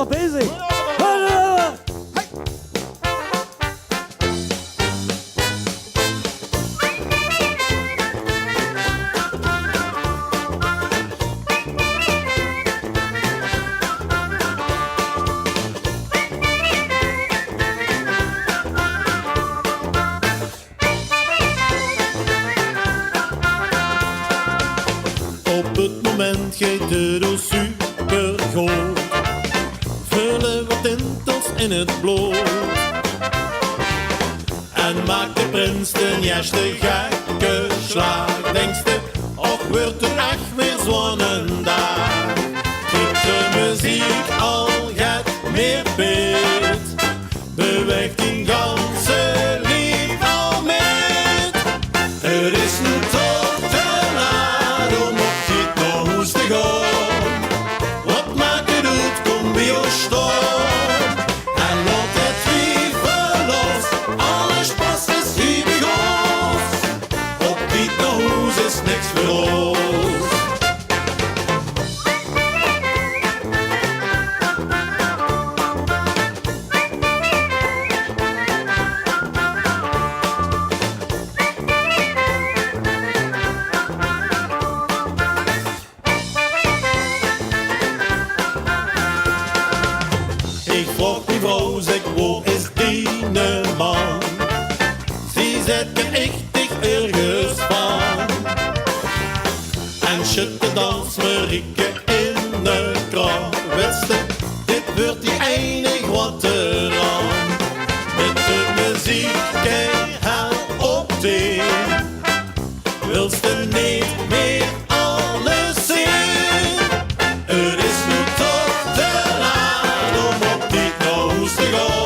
nog bezig. Op het moment geeft de doel super groot. Vullen wat tintels in het bloed. En maakt de prins de juiste gekke slag. Denkste, och wordt er echt weer zo'n dag. Geeft de muziek al gaat meer beet. Beweegt die ganse lief al met. Er is nu toch te laat om op dit nog eens te gaan. Wat maakt het uit, kom bij jou staan. En laat het twijfel los, alles pas is hier bij ons. Op dit nog eens is niks voor ons. Ik vroeg die vrouw, zeg, waar is die man? Ze zet er echt ergens van. En schut de dansmerieke in de kraan. Wetste, dit wordt die enige wat er aan. Met de muziek keihard op thee. Wilst er niet meer alles zien? Er is nu toch te laat om op dit nou eens te gaan.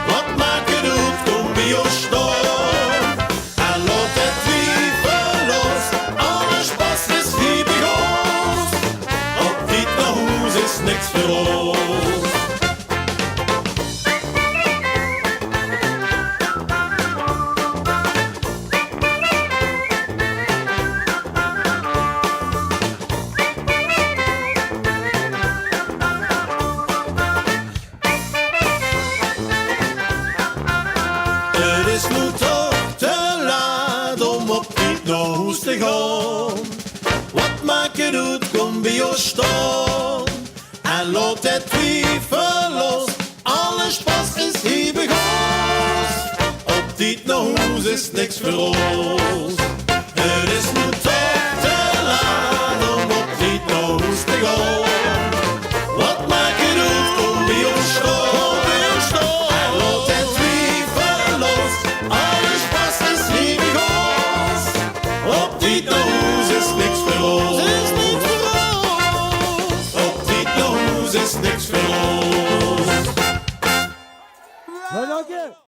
Wat maakt het uit, kom bij jou staan. En laat het twijfel los, alles pas is hier bij ons. Op dit nou eens is niks voor ons. Het is nu toch te laat om op dit nou eens te gaan. Wat maakt het uit, kom bij jou staan. En laat het twijfel los, alles pas is hier bij ons. Op dit nou eens is niks voor ons.